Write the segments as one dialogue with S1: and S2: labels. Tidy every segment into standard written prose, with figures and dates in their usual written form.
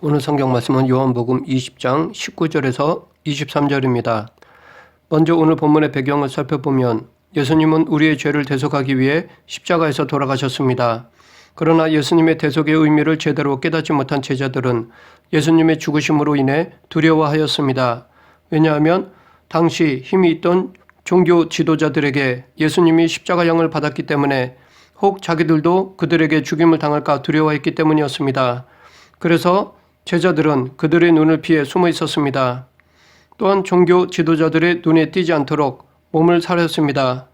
S1: 오늘 성경 말씀은 요한복음 20장 19절에서 23절입니다. 먼저 오늘 본문의 배경을 살펴보면 예수님은 우리의 죄를 대속하기 위해 십자가에서 돌아가셨습니다. 그러나 예수님의 대속의 의미를 제대로 깨닫지 못한 제자들은 예수님의 죽으심으로 인해 두려워하였습니다. 왜냐하면 당시 힘이 있던 종교 지도자들에게 예수님이 십자가형을 받았기 때문에 혹 자기들도 그들에게 죽임을 당할까 두려워했기 때문이었습니다. 그래서 제자들은 그들의 눈을 피해 숨어 있었습니다. 또한 종교 지도자들의 눈에 띄지 않도록 몸을 사렸습니다.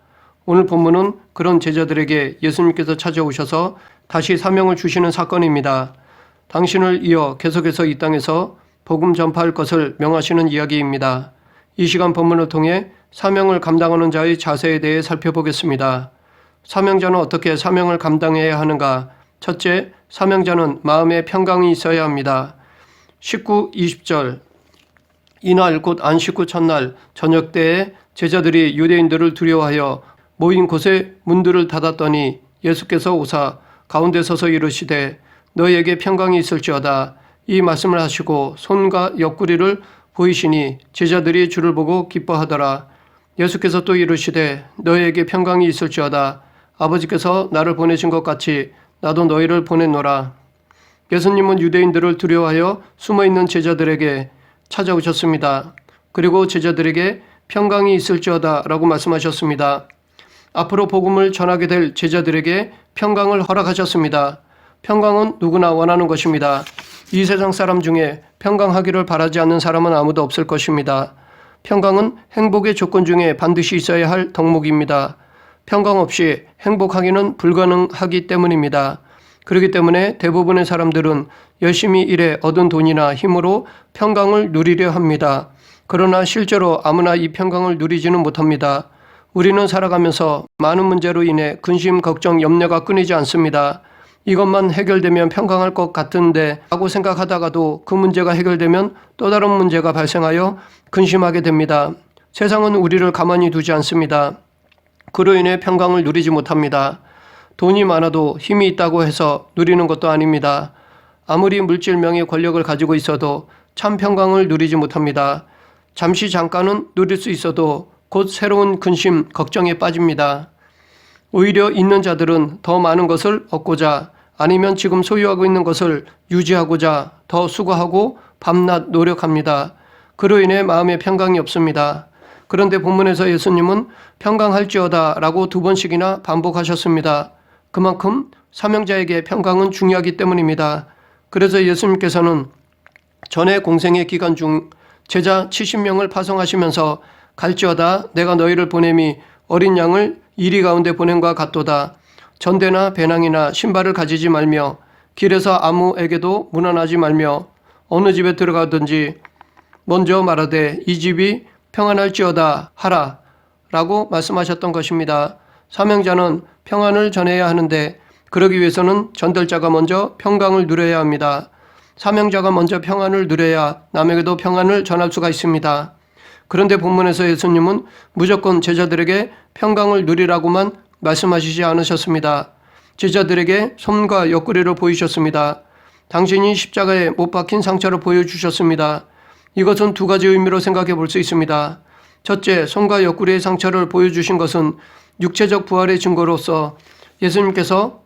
S1: 오늘 본문은 그런 제자들에게 예수님께서 찾아오셔서 다시 사명을 주시는 사건입니다. 당신을 이어 계속해서 이 땅에서 복음 전파할 것을 명하시는 이야기입니다. 이 시간 본문을 통해 사명을 감당하는 자의 자세에 대해 살펴보겠습니다. 사명자는 어떻게 사명을 감당해야 하는가? 첫째, 사명자는 마음에 평강이 있어야 합니다. 19, 20절 이날 곧 안식 후 첫날 저녁 때에 제자들이 유대인들을 두려워하여 모인 곳에 문들을 닫았더니 예수께서 오사 가운데 서서 이르시되 너희에게 평강이 있을지어다. 이 말씀을 하시고 손과 옆구리를 보이시니 제자들이 주를 보고 기뻐하더라. 예수께서 또 이르시되 너희에게 평강이 있을지어다. 아버지께서 나를 보내신 것 같이 나도 너희를 보냈노라. 예수님은 유대인들을 두려워하여 숨어있는 제자들에게 찾아오셨습니다. 그리고 제자들에게 평강이 있을지어다 라고 말씀하셨습니다. 앞으로 복음을 전하게 될 제자들에게 평강을 허락하셨습니다. 평강은 누구나 원하는 것입니다. 이 세상 사람 중에 평강하기를 바라지 않는 사람은 아무도 없을 것입니다. 평강은 행복의 조건 중에 반드시 있어야 할 덕목입니다. 평강 없이 행복하기는 불가능하기 때문입니다. 그렇기 때문에 대부분의 사람들은 열심히 일해 얻은 돈이나 힘으로 평강을 누리려 합니다. 그러나 실제로 아무나 이 평강을 누리지는 못합니다. 우리는 살아가면서 많은 문제로 인해 근심, 걱정, 염려가 끊이지 않습니다. 이것만 해결되면 평강할 것 같은데 라고 생각하다가도 그 문제가 해결되면 또 다른 문제가 발생하여 근심하게 됩니다. 세상은 우리를 가만히 두지 않습니다. 그로 인해 평강을 누리지 못합니다. 돈이 많아도 힘이 있다고 해서 누리는 것도 아닙니다. 아무리 물질, 명예, 권력을 가지고 있어도 참 평강을 누리지 못합니다. 잠시 잠깐은 누릴 수 있어도 곧 새로운 근심, 걱정에 빠집니다. 오히려 있는 자들은 더 많은 것을 얻고자 아니면 지금 소유하고 있는 것을 유지하고자 더 수고하고 밤낮 노력합니다. 그로 인해 마음에 평강이 없습니다. 그런데 본문에서 예수님은 평강할지어다 라고 2번씩이나 반복하셨습니다. 그만큼 사명자에게 평강은 중요하기 때문입니다. 그래서 예수님께서는 전에 공생의 기간 중 제자 70명을 파송하시면서 갈지어다 내가 너희를 보냄이 어린 양을 이리 가운데 보냄과 같도다. 전대나 배낭이나 신발을 가지지 말며 길에서 아무에게도 문안하지 말며 어느 집에 들어가든지 먼저 말하되 이 집이 평안할지어다 하라 라고 말씀하셨던 것입니다. 사명자는 평안을 전해야 하는데 그러기 위해서는 전달자가 먼저 평강을 누려야 합니다. 사명자가 먼저 평안을 누려야 남에게도 평안을 전할 수가 있습니다. 그런데 본문에서 예수님은 무조건 제자들에게 평강을 누리라고만 말씀하시지 않으셨습니다. 제자들에게 손과 옆구리를 보이셨습니다. 당신이 십자가에 못 박힌 상처를 보여주셨습니다. 이것은 2가지 의미로 생각해 볼 수 있습니다. 첫째, 손과 옆구리의 상처를 보여주신 것은 육체적 부활의 증거로서 예수님께서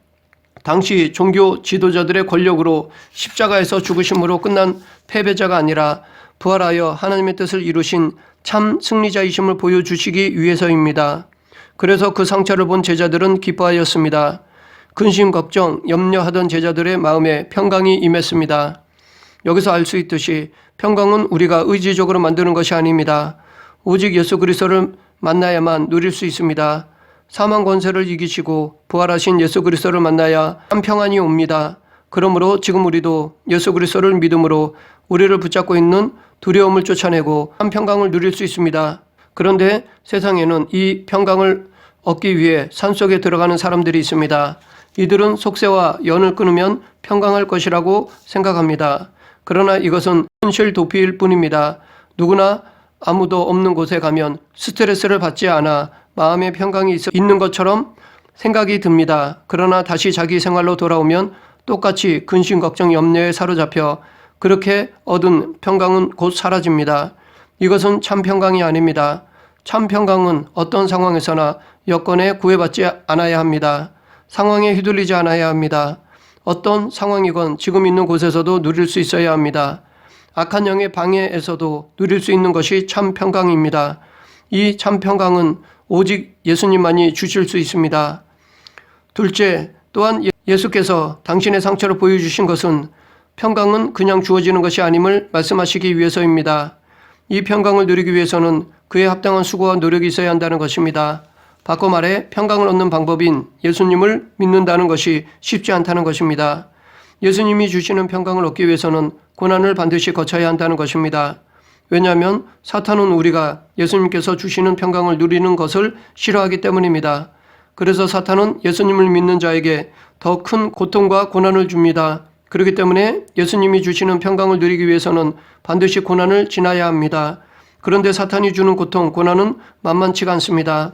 S1: 당시 종교 지도자들의 권력으로 십자가에서 죽으심으로 끝난 패배자가 아니라 부활하여 하나님의 뜻을 이루신 참 승리자이심을 보여주시기 위해서입니다. 그래서 그 상처를 본 제자들은 기뻐하였습니다. 근심, 걱정, 염려하던 제자들의 마음에 평강이 임했습니다. 여기서 알 수 있듯이 평강은 우리가 의지적으로 만드는 것이 아닙니다. 오직 예수 그리스도를 만나야만 누릴 수 있습니다. 사망 권세를 이기시고 부활하신 예수 그리스도를 만나야 참 평안이 옵니다. 그러므로 지금 우리도 예수 그리스도를 믿음으로 우리를 붙잡고 있는 두려움을 쫓아내고 참 평강을 누릴 수 있습니다. 그런데 세상에는 이 평강을 얻기 위해 산속에 들어가는 사람들이 있습니다. 이들은 속세와 연을 끊으면 평강할 것이라고 생각합니다. 그러나 이것은 현실 도피일 뿐입니다. 누구나 아무도 없는 곳에 가면 스트레스를 받지 않아 마음의 평강이 있는 것처럼 생각이 듭니다. 그러나 다시 자기 생활로 돌아오면 똑같이 근심, 걱정, 염려에 사로잡혀 그렇게 얻은 평강은 곧 사라집니다. 이것은 참 평강이 아닙니다. 참 평강은 어떤 상황에서나 여건에 구애받지 않아야 합니다. 상황에 휘둘리지 않아야 합니다. 어떤 상황이건 지금 있는 곳에서도 누릴 수 있어야 합니다. 악한 영의 방해에서도 누릴 수 있는 것이 참 평강입니다. 이 참 평강은 오직 예수님만이 주실 수 있습니다. 둘째, 또한 예수께서 당신의 상처를 보여주신 것은 평강은 그냥 주어지는 것이 아님을 말씀하시기 위해서입니다. 이 평강을 누리기 위해서는 그에 합당한 수고와 노력이 있어야 한다는 것입니다. 바꿔 말해 평강을 얻는 방법인 예수님을 믿는다는 것이 쉽지 않다는 것입니다. 예수님이 주시는 평강을 얻기 위해서는 고난을 반드시 거쳐야 한다는 것입니다. 왜냐하면 사탄은 우리가 예수님께서 주시는 평강을 누리는 것을 싫어하기 때문입니다. 그래서 사탄은 예수님을 믿는 자에게 더 큰 고통과 고난을 줍니다. 그렇기 때문에 예수님이 주시는 평강을 누리기 위해서는 반드시 고난을 지나야 합니다. 그런데 사탄이 주는 고통, 고난은 만만치가 않습니다.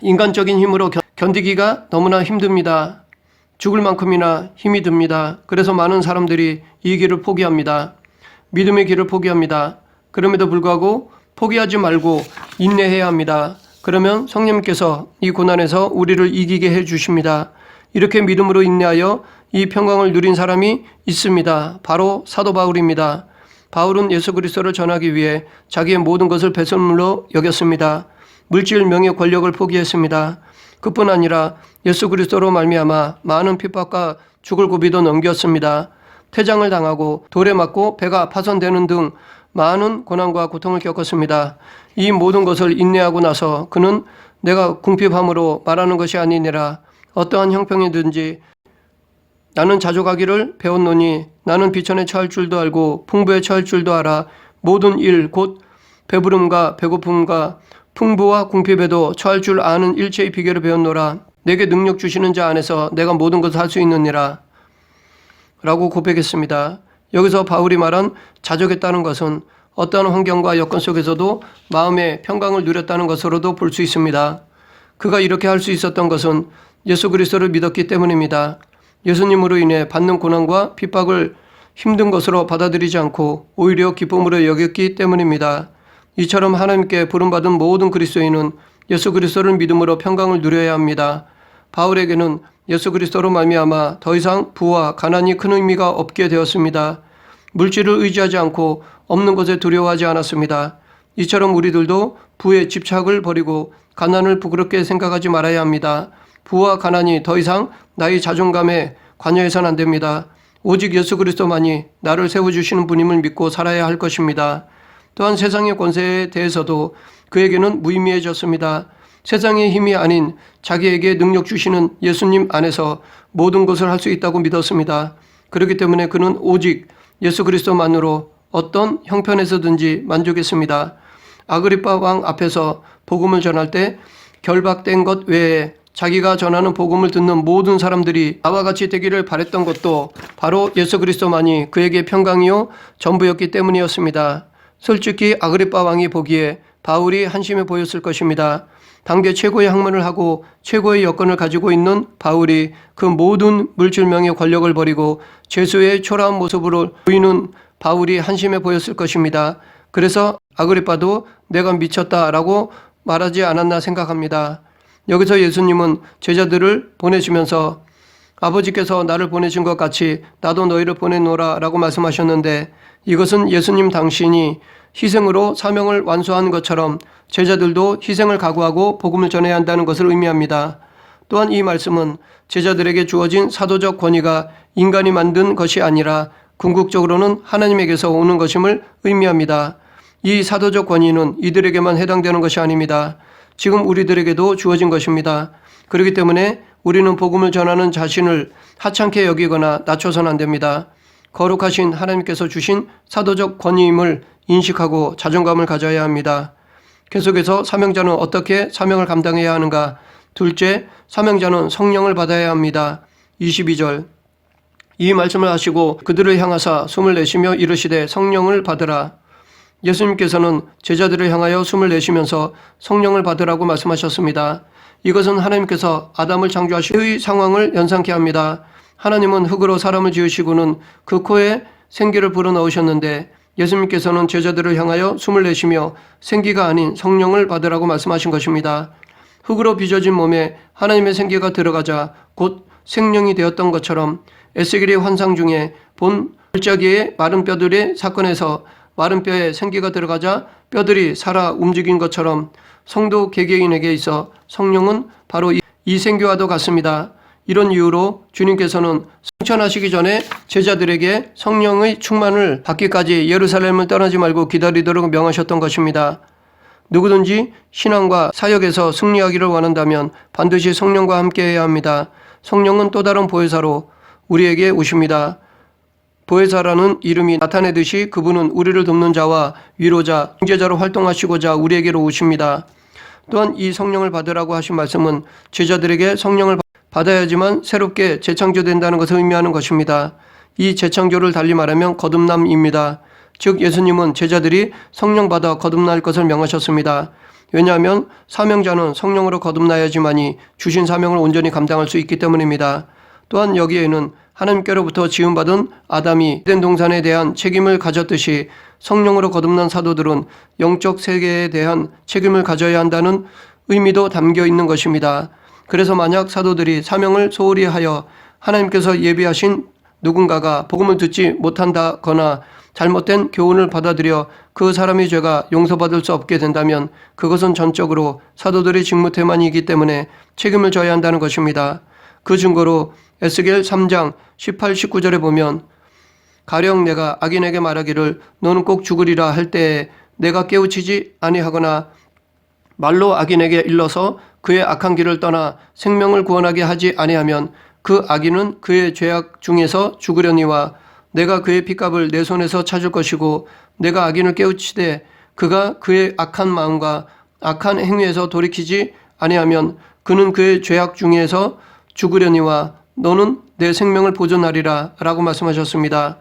S1: 인간적인 힘으로 견디기가 너무나 힘듭니다. 죽을 만큼이나 힘이 듭니다. 그래서 많은 사람들이 이 길을 포기합니다. 믿음의 길을 포기합니다. 그럼에도 불구하고 포기하지 말고 인내해야 합니다. 그러면 성령님께서 이 고난에서 우리를 이기게 해주십니다. 이렇게 믿음으로 인내하여 이 평강을 누린 사람이 있습니다. 바로 사도 바울입니다. 바울은 예수 그리스도를 전하기 위해 자기의 모든 것을 배설물로 여겼습니다. 물질, 명예, 권력을 포기했습니다. 그뿐 아니라 예수 그리스도로 말미암아 많은 핍박과 죽을 고비도 넘겼습니다. 태장을 당하고 돌에 맞고 배가 파손되는 등 많은 고난과 고통을 겪었습니다. 이 모든 것을 인내하고 나서 그는 내가 궁핍함으로 말하는 것이 아니니라 어떠한 형편이든지 나는 자족하기를 배웠노니 나는 비천에 처할 줄도 알고 풍부에 처할 줄도 알아 모든 일 곧 배부름과 배고픔과 풍부와 궁핍에도 처할 줄 아는 일체의 비결을 배웠노라. 내게 능력 주시는 자 안에서 내가 모든 것을 할 수 있느니라 라고 고백했습니다. 여기서 바울이 말한 자족했다는 것은 어떠한 환경과 여건 속에서도 마음의 평강을 누렸다는 것으로도 볼 수 있습니다. 그가 이렇게 할 수 있었던 것은 예수 그리스도를 믿었기 때문입니다. 예수님으로 인해 받는 고난과 핍박을 힘든 것으로 받아들이지 않고 오히려 기쁨으로 여겼기 때문입니다. 이처럼 하나님께 부름받은 모든 그리스도인은 예수 그리스도를 믿음으로 평강을 누려야 합니다. 바울에게는 예수 그리스도로 말미암아 더 이상 부와 가난이 큰 의미가 없게 되었습니다. 물질을 의지하지 않고 없는 것에 두려워하지 않았습니다. 이처럼 우리들도 부의 집착을 버리고 가난을 부끄럽게 생각하지 말아야 합니다. 부와 가난이 더 이상 나의 자존감에 관여해서는 안 됩니다. 오직 예수 그리스도만이 나를 세워주시는 분임을 믿고 살아야 할 것입니다. 또한 세상의 권세에 대해서도 그에게는 무의미해졌습니다. 세상의 힘이 아닌 자기에게 능력 주시는 예수님 안에서 모든 것을 할 수 있다고 믿었습니다. 그렇기 때문에 그는 오직 예수 그리스도만으로 어떤 형편에서든지 만족했습니다. 아그리파 왕 앞에서 복음을 전할 때 결박된 것 외에 자기가 전하는 복음을 듣는 모든 사람들이 나와 같이 되기를 바랬던 것도 바로 예수 그리스도만이 그에게 평강이요 전부였기 때문이었습니다. 솔직히 아그리파 왕이 보기에 바울이 한심해 보였을 것입니다. 당대 최고의 학문을 하고 최고의 여건을 가지고 있는 바울이 그 모든 물질명의 권력을 버리고 죄수의 초라한 모습으로 보이는 바울이 한심해 보였을 것입니다. 그래서 아그리파도 내가 미쳤다라고 말하지 않았나 생각합니다. 여기서 예수님은 제자들을 보내시면서 아버지께서 나를 보내신 것 같이 나도 너희를 보내노라 라고 말씀하셨는데 이것은 예수님 당신이 희생으로 사명을 완수한 것처럼 제자들도 희생을 각오하고 복음을 전해야 한다는 것을 의미합니다. 또한 이 말씀은 제자들에게 주어진 사도적 권위가 인간이 만든 것이 아니라 궁극적으로는 하나님에게서 오는 것임을 의미합니다. 이 사도적 권위는 이들에게만 해당되는 것이 아닙니다. 지금 우리들에게도 주어진 것입니다. 그렇기 때문에 우리는 복음을 전하는 자신을 하찮게 여기거나 낮춰서는 안 됩니다. 거룩하신 하나님께서 주신 사도적 권위임을 인식하고 자존감을 가져야 합니다. 계속해서 사명자는 어떻게 사명을 감당해야 하는가? 둘째, 사명자는 성령을 받아야 합니다. 22절 이 말씀을 하시고 그들을 향하사 숨을 내쉬며 이르시되 성령을 받으라. 예수님께서는 제자들을 향하여 숨을 내쉬면서 성령을 받으라고 말씀하셨습니다. 이것은 하나님께서 아담을 창조하신 그의 상황을 연상케 합니다. 하나님은 흙으로 사람을 지으시고는 그 코에 생기를 불어넣으셨는데 예수님께서는 제자들을 향하여 숨을 내쉬며 생기가 아닌 성령을 받으라고 말씀하신 것입니다. 흙으로 빚어진 몸에 하나님의 생기가 들어가자 곧 생명이 되었던 것처럼 에스겔의 환상 중에 본 골짜기의 마른 뼈들의 사건에서 마른 뼈에 생기가 들어가자 뼈들이 살아 움직인 것처럼 성도 개개인에게 있어 성령은 바로 이 생기와도 같습니다. 이런 이유로 주님께서는 승천하시기 전에 제자들에게 성령의 충만을 받기까지 예루살렘을 떠나지 말고 기다리도록 명하셨던 것입니다. 누구든지 신앙과 사역에서 승리하기를 원한다면 반드시 성령과 함께해야 합니다. 성령은 또 다른 보혜사로 우리에게 오십니다. 보혜사라는 이름이 나타내듯이 그분은 우리를 돕는 자와 위로자, 중재자로 활동하시고자 우리에게로 오십니다. 또한 이 성령을 받으라고 하신 말씀은 제자들에게 성령을 받아야지만 새롭게 재창조된다는 것을 의미하는 것입니다. 이 재창조를 달리 말하면 거듭남입니다. 즉 예수님은 제자들이 성령 받아 거듭날 것을 명하셨습니다. 왜냐하면 사명자는 성령으로 거듭나야지만이 주신 사명을 온전히 감당할 수 있기 때문입니다. 또한 여기에는 하나님께로부터 지음받은 아담이 에덴 동산에 대한 책임을 가졌듯이 성령으로 거듭난 사도들은 영적 세계에 대한 책임을 가져야 한다는 의미도 담겨 있는 것입니다. 그래서 만약 사도들이 사명을 소홀히 하여 하나님께서 예비하신 누군가가 복음을 듣지 못한다거나 잘못된 교훈을 받아들여 그 사람의 죄가 용서받을 수 없게 된다면 그것은 전적으로 사도들의 직무태만이기 때문에 책임을 져야 한다는 것입니다. 그 증거로 에스겔 3장 18, 19절에 보면 가령 내가 악인에게 말하기를 너는 꼭 죽으리라 할 때에 내가 깨우치지 아니하거나 말로 악인에게 일러서 그의 악한 길을 떠나 생명을 구원하게 하지 아니하면 그 악인은 그의 죄악 중에서 죽으려니와 내가 그의 핏값을 내 손에서 찾을 것이고 내가 악인을 깨우치되 그가 그의 악한 마음과 악한 행위에서 돌이키지 아니하면 그는 그의 죄악 중에서 죽으려니와 너는 내 생명을 보존하리라 라고 말씀하셨습니다.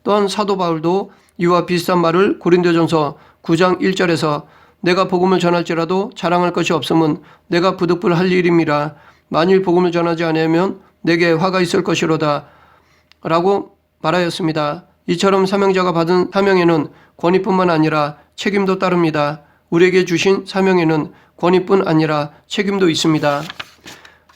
S1: 또한 사도 바울도 이와 비슷한 말을 고린도전서 9장 1절에서 내가 복음을 전할지라도 자랑할 것이 없음은 내가 부득불할 일임이라 만일 복음을 전하지 아니하면 내게 화가 있을 것이로다 라고 말하였습니다. 이처럼 사명자가 받은 사명에는 권위뿐만 아니라 책임도 따릅니다. 우리에게 주신 사명에는 권위뿐 아니라 책임도 있습니다.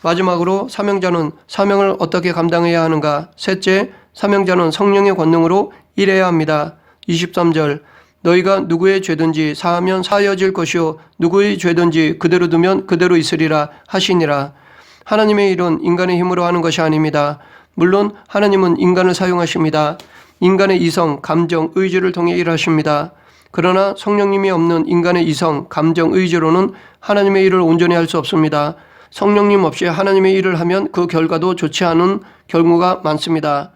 S1: 마지막으로 사명자는 사명을 어떻게 감당해야 하는가? 셋째, 사명자는 성령의 권능으로 일해야 합니다. 23절 너희가 누구의 죄든지 사하면 사하여질 것이요 누구의 죄든지 그대로 두면 그대로 있으리라 하시니라. 하나님의 일은 인간의 힘으로 하는 것이 아닙니다. 물론 하나님은 인간을 사용하십니다. 인간의 이성, 감정, 의지를 통해 일하십니다. 그러나 성령님이 없는 인간의 이성, 감정, 의지로는 하나님의 일을 온전히 할 수 없습니다. 성령님 없이 하나님의 일을 하면 그 결과도 좋지 않은 경우가 많습니다.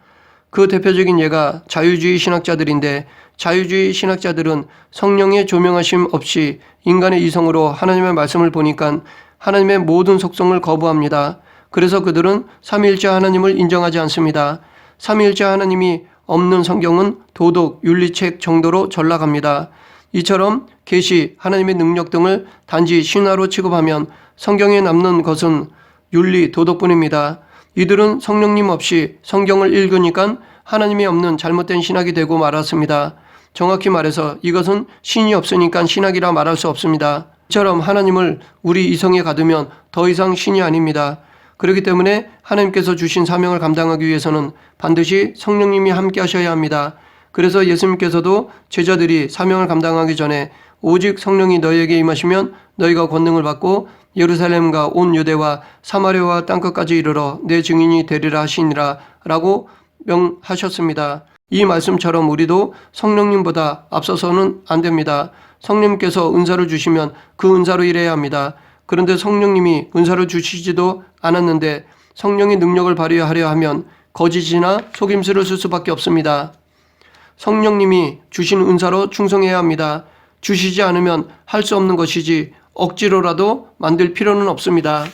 S1: 그 대표적인 예가 자유주의 신학자들인데 자유주의 신학자들은 성령의 조명하심 없이 인간의 이성으로 하나님의 말씀을 보니까 하나님의 모든 속성을 거부합니다. 그래서 그들은 삼위일체 하나님을 인정하지 않습니다. 삼위일체 하나님이 없는 성경은 도덕, 윤리책 정도로 전락합니다. 이처럼 계시, 하나님의 능력 등을 단지 신화로 취급하면 성경에 남는 것은 윤리, 도덕뿐입니다. 이들은 성령님 없이 성경을 읽으니까 하나님이 없는 잘못된 신학이 되고 말았습니다. 정확히 말해서 이것은 신이 없으니까 신학이라 말할 수 없습니다. 이처럼 하나님을 우리 이성에 가두면 더 이상 신이 아닙니다. 그렇기 때문에 하나님께서 주신 사명을 감당하기 위해서는 반드시 성령님이 함께 하셔야 합니다. 그래서 예수님께서도 제자들이 사명을 감당하기 전에 오직 성령이 너희에게 임하시면 너희가 권능을 받고 예루살렘과 온 유대와 사마리아와 땅끝까지 이르러 내 증인이 되리라 하시니라 라고 명하셨습니다. 이 말씀처럼 우리도 성령님보다 앞서서는 안 됩니다. 성령님께서 은사를 주시면 그 은사로 일해야 합니다. 그런데 성령님이 은사를 주시지도 않았는데 성령의 능력을 발휘하려 하면 거짓이나 속임수를 쓸 수밖에 없습니다. 성령님이 주신 은사로 충성해야 합니다. 주시지 않으면 할 수 없는 것이지 억지로라도 만들 필요는 없습니다.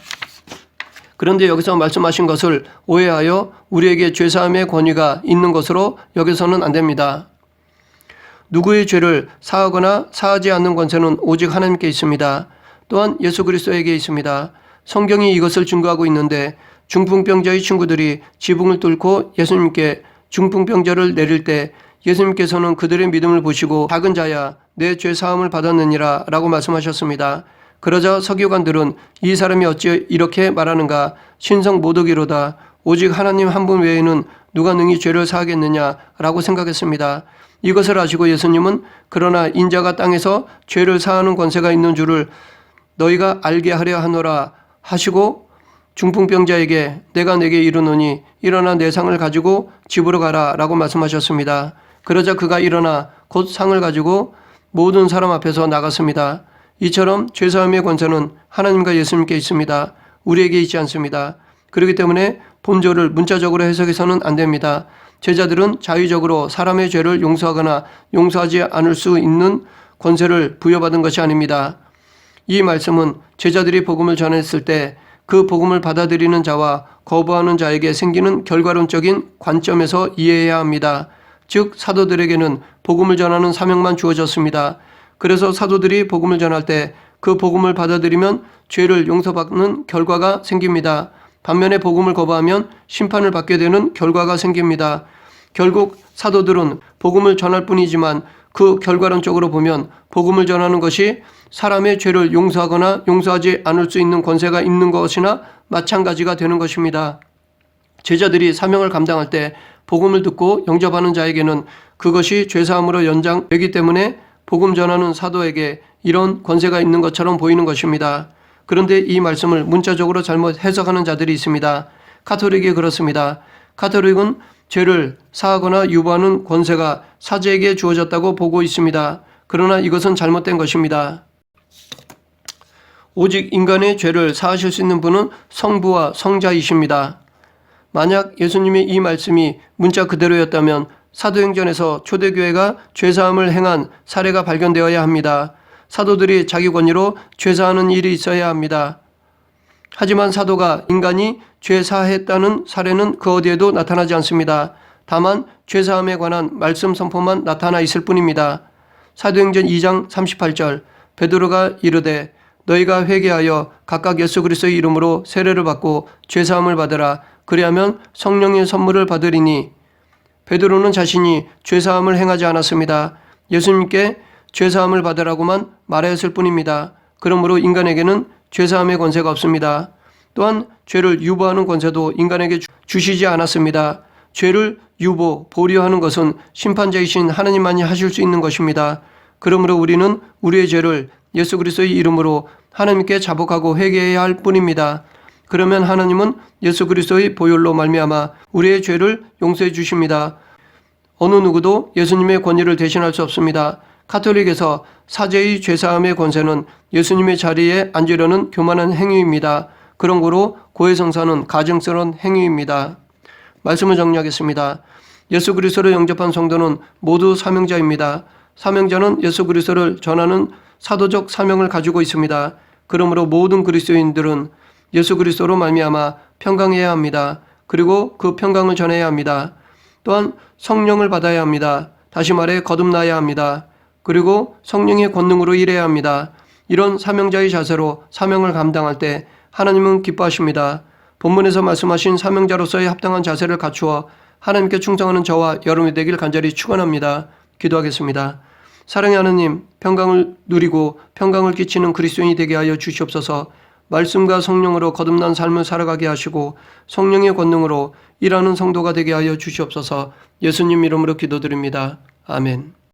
S1: 그런데 여기서 말씀하신 것을 오해하여 우리에게 죄사함의 권위가 있는 것으로 여기서는 안 됩니다. 누구의 죄를 사하거나 사하지 않는 권세는 오직 하나님께 있습니다. 또한 예수 그리스도에게 있습니다. 성경이 이것을 증거하고 있는데 중풍병자의 친구들이 지붕을 뚫고 예수님께 중풍병자를 내릴 때 예수님께서는 그들의 믿음을 보시고 작은 자야 내 죄 사함을 받았느니라 라고 말씀하셨습니다. 그러자 서기관들은 이 사람이 어찌 이렇게 말하는가 신성 모독이로다. 오직 하나님 한 분 외에는 누가 능히 죄를 사하겠느냐 라고 생각했습니다. 이것을 아시고 예수님은 그러나 인자가 땅에서 죄를 사하는 권세가 있는 줄을 너희가 알게 하려 하노라 하시고 중풍병자에게 내가 내게 이르노니 일어나 내 상을 가지고 집으로 가라 라고 말씀하셨습니다. 그러자 그가 일어나 곧 상을 가지고 모든 사람 앞에서 나갔습니다. 이처럼 죄사함의 권세는 하나님과 예수님께 있습니다. 우리에게 있지 않습니다. 그렇기 때문에 본조를 문자적으로 해석해서는 안 됩니다. 제자들은 자의적으로 사람의 죄를 용서하거나 용서하지 않을 수 있는 권세를 부여받은 것이 아닙니다. 이 말씀은 제자들이 복음을 전했을 때 그 복음을 받아들이는 자와 거부하는 자에게 생기는 결과론적인 관점에서 이해해야 합니다. 즉 사도들에게는 복음을 전하는 사명만 주어졌습니다. 그래서 사도들이 복음을 전할 때 그 복음을 받아들이면 죄를 용서받는 결과가 생깁니다. 반면에 복음을 거부하면 심판을 받게 되는 결과가 생깁니다. 결국 사도들은 복음을 전할 뿐이지만 그 결과론적으로 보면 복음을 전하는 것이 사람의 죄를 용서하거나 용서하지 않을 수 있는 권세가 있는 것이나 마찬가지가 되는 것입니다. 제자들이 사명을 감당할 때 복음을 듣고 영접하는 자에게는 그것이 죄사함으로 연장되기 때문에 복음 전하는 사도에게 이런 권세가 있는 것처럼 보이는 것입니다. 그런데 이 말씀을 문자적으로 잘못 해석하는 자들이 있습니다. 가톨릭이 그렇습니다. 가톨릭은 죄를 사하거나 유보하는 권세가 사제에게 주어졌다고 보고 있습니다. 그러나 이것은 잘못된 것입니다. 오직 인간의 죄를 사하실 수 있는 분은 성부와 성자이십니다. 만약 예수님의 이 말씀이 문자 그대로였다면 사도행전에서 초대교회가 죄사함을 행한 사례가 발견되어야 합니다. 사도들이 자기 권위로 죄사하는 일이 있어야 합니다. 하지만 사도가 인간이 죄사했다는 사례는 그 어디에도 나타나지 않습니다. 다만 죄사함에 관한 말씀 선포만 나타나 있을 뿐입니다. 사도행전 2장 38절 베드로가 이르되 너희가 회개하여 각각 예수 그리스도의 이름으로 세례를 받고 죄사함을 받으라. 그리하면 성령의 선물을 받으리니. 베드로는 자신이 죄사함을 행하지 않았습니다. 예수님께 죄사함을 받으라고만 말하였을 뿐입니다. 그러므로 인간에게는 죄사함의 권세가 없습니다. 또한 죄를 유보하는 권세도 인간에게 주시지 않았습니다. 죄를 유보, 보류하는 것은 심판자이신 하나님만이 하실 수 있는 것입니다. 그러므로 우리는 우리의 죄를 예수 그리스도의 이름으로 하나님께 자복하고 회개해야 할 뿐입니다. 그러면 하나님은 예수 그리스도의 보혈로 말미암아 우리의 죄를 용서해 주십니다. 어느 누구도 예수님의 권위를 대신할 수 없습니다. 가톨릭에서 사제의 죄사함의 권세는 예수님의 자리에 앉으려는 교만한 행위입니다. 그런 거로 고해성사는 가증스러운 행위입니다. 말씀을 정리하겠습니다. 예수 그리스도를 영접한 성도는 모두 사명자입니다. 사명자는 예수 그리스도를 전하는 사도적 사명을 가지고 있습니다. 그러므로 모든 그리스도인들은 예수 그리스도로 말미암아 평강해야 합니다. 그리고 그 평강을 전해야 합니다. 또한 성령을 받아야 합니다. 다시 말해 거듭나야 합니다. 그리고 성령의 권능으로 일해야 합니다. 이런 사명자의 자세로 사명을 감당할 때 하나님은 기뻐하십니다. 본문에서 말씀하신 사명자로서의 합당한 자세를 갖추어 하나님께 충성하는 저와 여러분이 되길 간절히 축원합니다. 기도하겠습니다. 사랑의 하나님, 평강을 누리고 평강을 끼치는 그리스도인이 되게 하여 주시옵소서. 말씀과 성령으로 거듭난 삶을 살아가게 하시고 성령의 권능으로 일하는 성도가 되게 하여 주시옵소서. 예수님 이름으로 기도드립니다. 아멘.